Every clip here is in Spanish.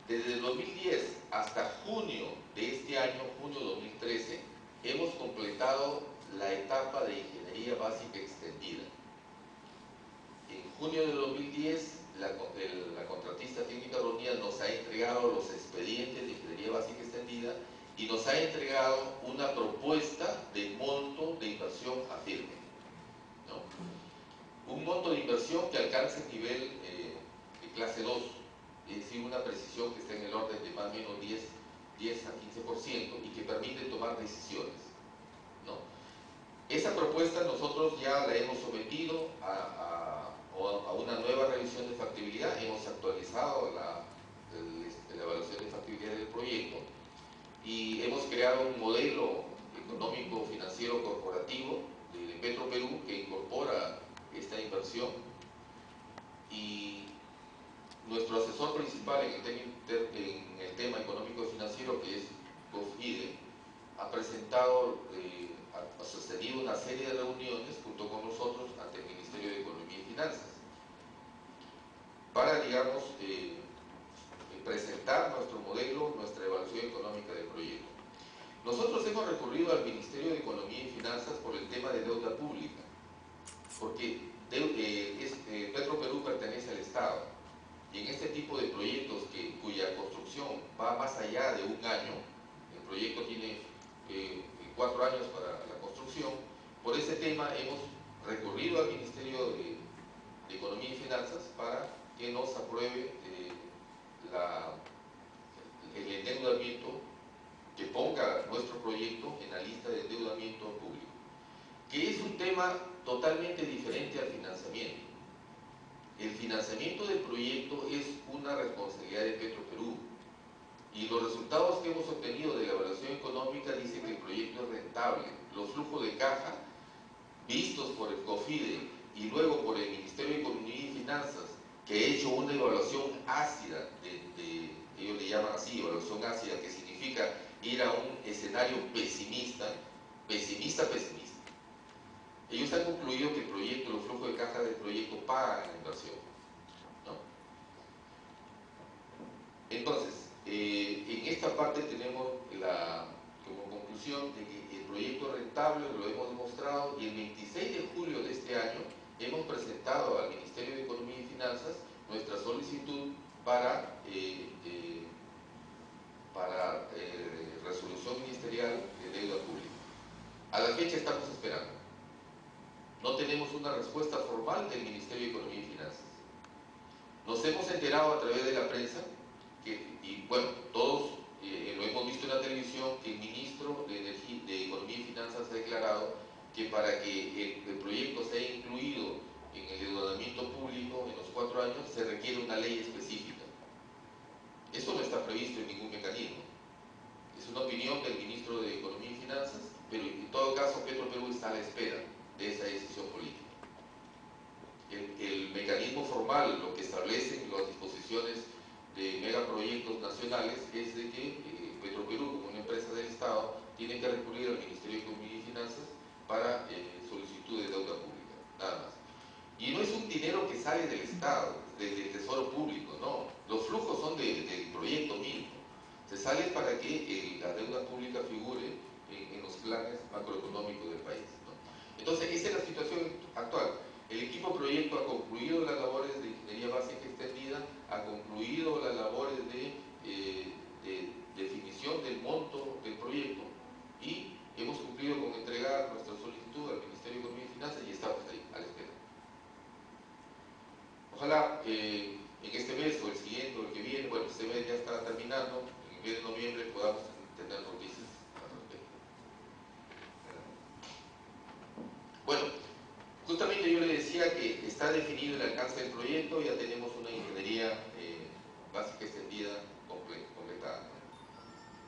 Desde el 2010 hasta junio de este año, junio 2013, hemos completado la etapa de ingeniería básica extendida. En junio de 2010, la contratista técnica reunida nos ha entregado los expedientes de ingeniería básica extendida y nos ha entregado una propuesta de monto de inversión a firme, ¿no? Un monto de inversión que alcance el nivel de clase 2, es decir, una precisión que está en el orden de más o menos 10 a 15% y que permite tomar decisiones, ¿no? Esa propuesta nosotros ya la hemos sometido a una nueva revisión de factibilidad, hemos actualizado la evaluación de factibilidad del proyecto y hemos creado un modelo económico financiero corporativo de Petroperú que incorpora esta inversión, y nuestro asesor principal en el tema económico financiero, que es GovIDE, ha presentado, ha sostenido una serie de reuniones junto con nosotros ante el Ministerio de Economía y Finanzas para, digamos, presentar nuestro modelo, nuestra evaluación económica del proyecto. Nosotros hemos recurrido al Ministerio de Economía y Finanzas por el tema de deuda pública, porque Petroperú pertenece al Estado, y en este tipo de proyectos cuya construcción va más allá de un año, el proyecto tiene 4 años para la construcción. Por ese tema hemos recurrido al Ministerio de Economía y Finanzas para que nos apruebe el endeudamiento, que ponga nuestro proyecto en la lista de endeudamiento público, que es un tema totalmente diferente al financiamiento. El financiamiento del proyecto es una responsabilidad de Petroperú, y los resultados que hemos obtenido de la evaluación económica dicen que el proyecto es rentable. Los flujos de caja vistos por el COFIDE y luego por el Ministerio de Economía y Finanzas, que ha hecho una evaluación ácida, ellos le llaman así, evaluación ácida, que significa ir a un escenario pesimista. Ellos han concluido que el proyecto, los flujos de caja del proyecto pagan la inversión, ¿no? Entonces, en esta parte tenemos como conclusión de que el proyecto es rentable, lo hemos demostrado, y el 26 de julio de este año hemos presentado al Ministerio de Economía y Finanzas nuestra solicitud para resolución ministerial de deuda pública. A la fecha estamos esperando. No tenemos una respuesta formal del Ministerio de Economía y Finanzas. Nos hemos enterado a través de la prensa, y bueno, todos lo hemos visto en la televisión, que el ministro de Economía y Finanzas ha declarado que para que el proyecto sea incluido en el endeudamiento público en los 4 años se requiere una ley específica. Eso no está previsto en ningún mecanismo. Es una opinión del ministro de Economía y Finanzas, pero en todo caso Petroperú está a la espera de esa decisión política. El mecanismo formal, lo que establecen las disposiciones de megaproyectos nacionales, es de que Petroperú, como una empresa del Estado, tiene que recurrir al Ministerio de Economía y Finanzas para solicitud de deuda pública, nada más. Y no es un dinero que sale del Estado, del Tesoro Público, no. Los flujos son del proyecto mismo. Se sale para que la deuda pública figure en los planes macroeconómicos del país, ¿no? Entonces, esa es la situación actual. El equipo proyecto ha concluido las labores de ingeniería básica extendida, ha concluido las labores de definición del monto del proyecto, y hemos cumplido con entregar nuestra solicitud al Ministerio de Economía y Finanzas y estamos ahí, a la espera. Ojalá en este mes o el siguiente o el que viene, bueno, este mes ya está terminando, en el mes de noviembre podamos tener noticias al respecto. Bueno, justamente yo le decía que está definido el alcance del proyecto, ya tenemos una ingeniería básica extendida completada.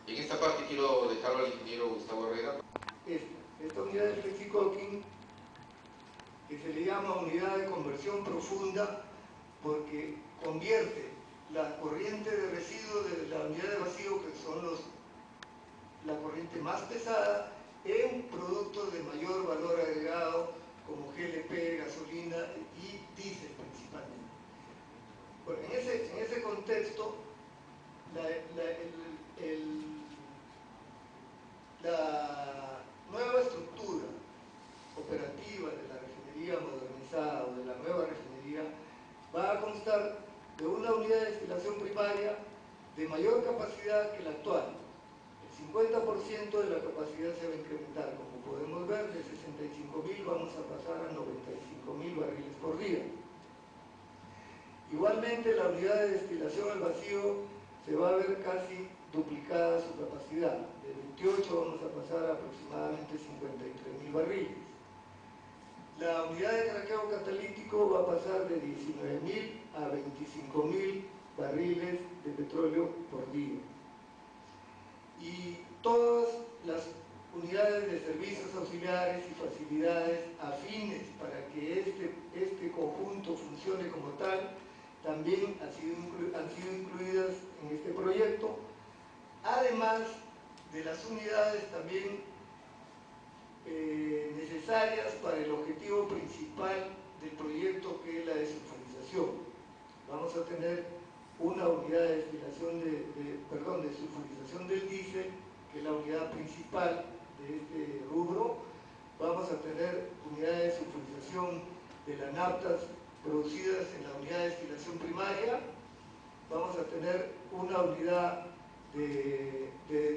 En esta parte quiero dejarlo al ingeniero Gustavo Herrera. Esta unidad de FlexiCooking, que se le llama unidad de conversión profunda, porque convierte la corriente de residuos de la unidad de vacío, que son la corriente más pesada, en productos de mayor valor agregado, como GLP, gasolina y diésel principalmente. Bueno, en ese contexto, de una unidad de destilación primaria de mayor capacidad que la actual. El 50% de la capacidad se va a incrementar, como podemos ver, de 65.000 vamos a pasar a 95.000 barriles por día. Igualmente, la unidad de destilación al vacío se va a ver casi duplicada su capacidad. De 28 vamos a pasar a aproximadamente 53.000 barriles. La unidad de craqueo catalítico va a pasar de 19.000 a 25.000 barriles de petróleo por día. Y todas las unidades de servicios auxiliares y facilidades afines para que este conjunto funcione como tal, también han sido incluidas en este proyecto, además de las unidades también necesarias para el objetivo principal del proyecto, que es la desulfurización. Vamos a tener una unidad de destilación de sulfurización del diésel, que es la unidad principal de este rubro. Vamos a tener unidades de sulfurización de las naftas producidas en la unidad de destilación primaria. Vamos a tener una unidad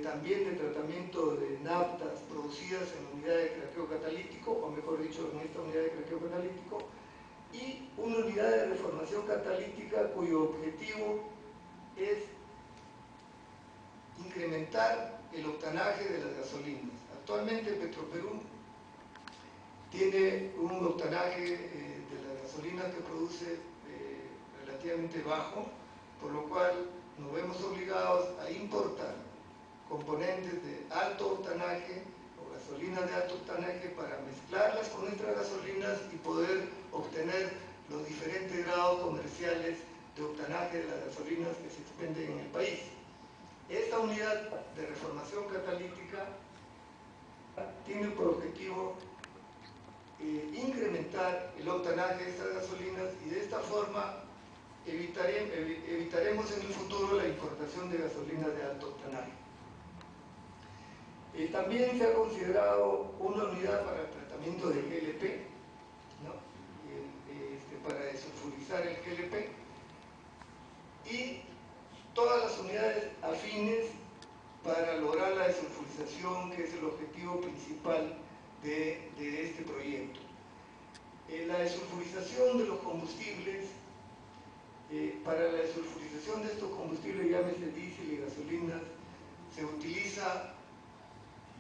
también de tratamiento de naftas producidas en la unidad de craqueo catalítico, o mejor dicho, en esta unidad de craqueo catalítico, y una unidad de reformación catalítica cuyo objetivo es incrementar el octanaje de las gasolinas. Actualmente Petroperú tiene un octanaje de las gasolinas que produce relativamente bajo, por lo cual nos vemos obligados a importar componentes de alto octanaje o gasolinas de alto octanaje para mezclarlas con nuestras gasolinas y poder obtener los diferentes grados comerciales de octanaje de las gasolinas que se expenden en el país. Esta unidad de reformación catalítica tiene por objetivo incrementar el octanaje de estas gasolinas, y de esta forma evitaremos en el futuro la importación de gasolinas de alto octanaje. También se ha considerado una unidad para el tratamiento del GLP, ¿no? Para desulfurizar el GLP, y todas las unidades afines para lograr la desulfurización, que es el objetivo principal de este proyecto. La desulfurización de los combustibles, para la desulfurización de estos combustibles, llámese diésel y gasolinas, se utiliza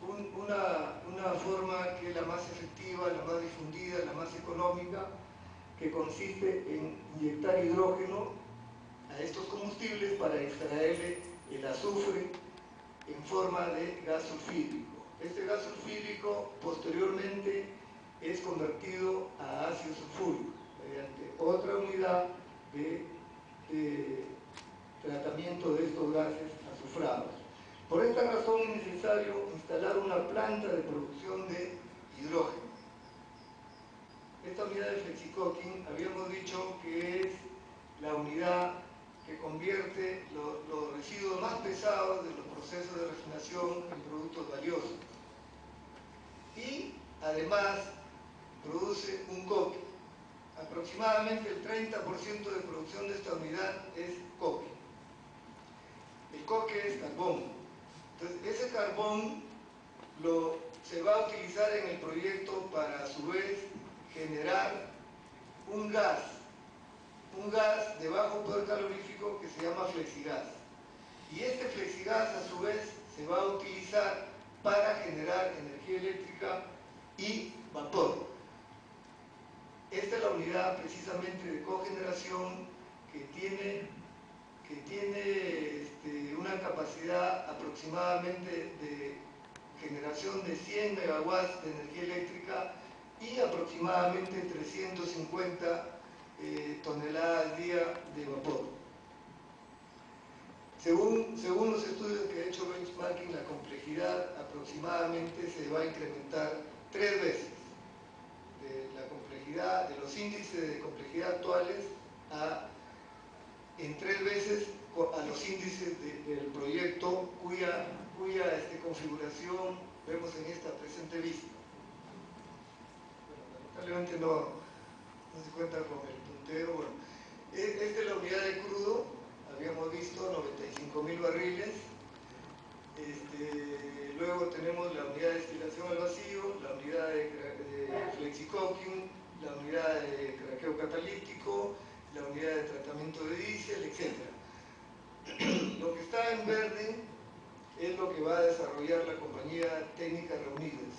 una forma que es la más efectiva, la más difundida, la más económica, que consiste en inyectar hidrógeno a estos combustibles para extraerle el azufre en forma de gas sulfídrico. Este gas sulfídrico posteriormente es convertido a ácido sulfúrico mediante otra unidad de tratamiento de estos gases azufrados. Por esta razón es necesario instalar una planta de producción de hidrógeno. Esta unidad de Flexicoking habíamos dicho que es la unidad que convierte los residuos más pesados de los procesos de refinación en productos valiosos. Y además produce un coque. Aproximadamente el 30% de producción de esta unidad es coque. El coque es carbón. Entonces, ese carbón se va a utilizar en el proyecto para, a su vez, generar un gas de bajo poder calorífico que se llama flexigas. Y este flexigas, a su vez, se va a utilizar para generar energía eléctrica y vapor. Esta es la unidad precisamente de cogeneración que tiene una capacidad aproximadamente de generación de 100 megawatts de energía eléctrica y aproximadamente 350 toneladas al día de vapor. Según los estudios que ha hecho Benchmarking, la complejidad aproximadamente se va a incrementar 3 veces. De la complejidad, de los índices de complejidad actuales en 3 veces a los índices del proyecto cuya configuración vemos en esta presente vista. Bueno, lamentablemente no se cuenta con el puntero. Bueno, es de la unidad de crudo, habíamos visto 95.000 barriles. Luego tenemos la unidad de destilación al vacío, la unidad de flexicocking, la unidad de craqueo catalítico, la unidad de tratamiento de diésel, etc. Lo que está en verde es lo que va a desarrollar la compañía técnica Reunidas.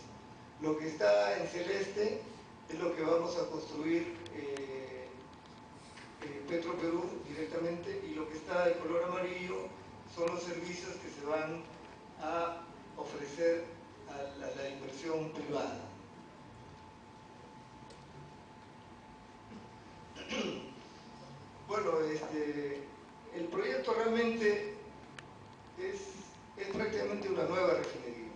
Lo que está en celeste es lo que vamos a construir Petroperú directamente, y lo que está de color amarillo son los servicios que se van a ofrecer a la inversión privada. Bueno, el proyecto realmente es prácticamente una nueva refinería.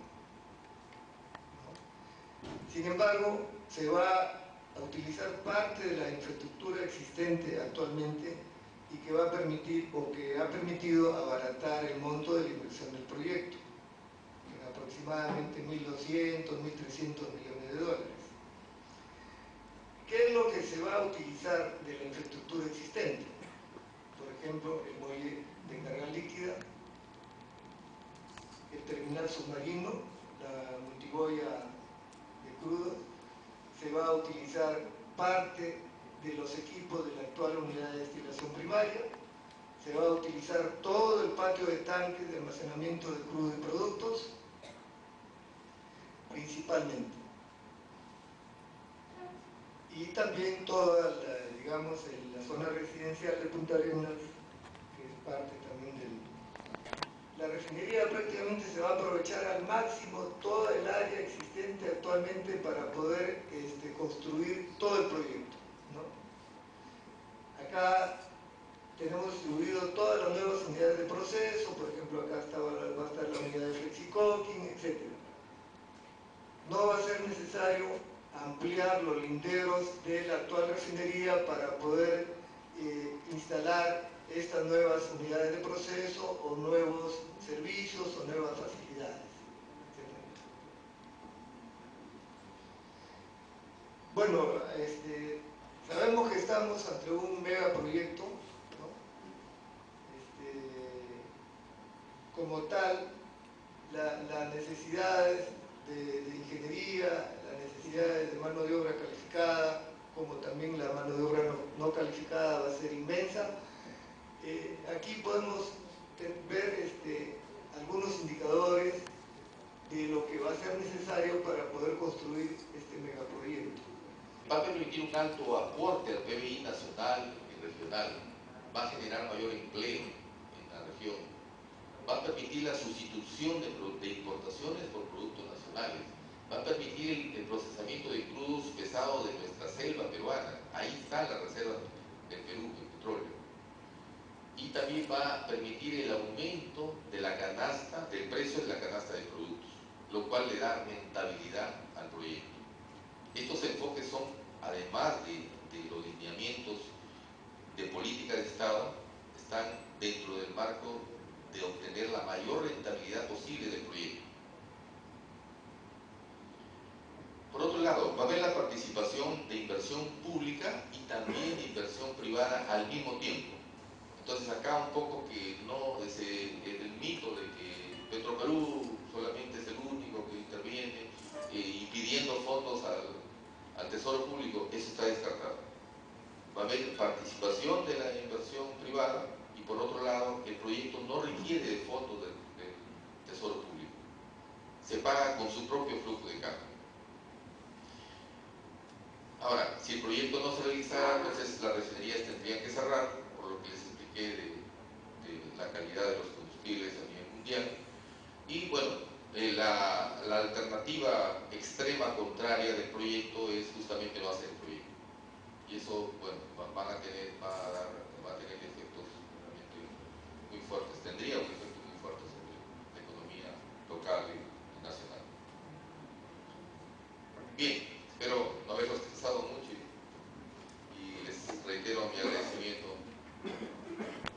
Sin embargo, se va a utilizar parte de la infraestructura existente actualmente y que va a permitir, o que ha permitido, abaratar el monto de la inversión del proyecto, en aproximadamente 1.200, 1.300 millones de dólares. ¿Qué es lo que se va a utilizar de la infraestructura existente? Por ejemplo, el muelle de carga líquida, el terminal submarino, la multiboya de crudo. Se va a utilizar parte de los equipos de la actual unidad de destilación primaria. Se va a utilizar todo el patio de tanques de almacenamiento de crudo y productos, principalmente. Y también toda la, digamos, la zona residencial de Punta Arenas, que es parte también del... La refinería prácticamente se va a aprovechar al máximo toda el área existente actualmente para poder construir todo el proyecto, ¿no? Acá tenemos distribuido todas las nuevas unidades de proceso, por ejemplo acá va a estar la unidad de flexicocking, etc. No va a ser necesario ampliar los linderos de la actual refinería para poder instalar estas nuevas unidades de proceso o nuevos servicios o nuevas facilidades, etc. Bueno, sabemos que estamos ante un megaproyecto, ¿no? Como tal, las necesidades de ingeniería, las necesidades de mano de obra calificada, como también la mano de obra no calificada, va a ser inmensa. Aquí podemos ver algunos indicadores de lo que va a ser necesario para poder construir este megaproyecto. Va a permitir un alto aporte al PBI nacional y regional, va a generar mayor empleo en la región, va a permitir la sustitución de importaciones por productos nacionales, va a permitir el procesamiento de crudos pesados de nuestra selva peruana. Ahí está la reserva del Perú, el petróleo. Y también va a permitir el aumento de la canasta, del precio de la canasta de productos, lo cual le da rentabilidad al proyecto. Estos enfoques son, además de los lineamientos de política de Estado, están dentro del marco de obtener la mayor rentabilidad posible del proyecto. Por otro lado, va a haber la participación de inversión pública y también de inversión privada al mismo tiempo. Entonces acá un poco que no es el mito de que Petroperú solamente es el único que interviene y pidiendo fondos al Tesoro Público, eso está descartado. Va a haber participación de la inversión privada y por otro lado el proyecto no requiere de fondos del Tesoro Público. Se paga con su propio flujo de caja. Ahora, si el proyecto no se realizara, entonces las refinerías tendrían que cerrar, por lo que les expliqué de la calidad de los combustibles a nivel mundial. Y bueno, la alternativa extrema contraria del proyecto es justamente no hacer el proyecto. Y eso, bueno, va a tener efectos realmente muy fuertes, tendría un efecto muy fuerte sobre la economía local y nacional. Bien, espero no haberlos estresado mucho y les reitero mi agradecimiento.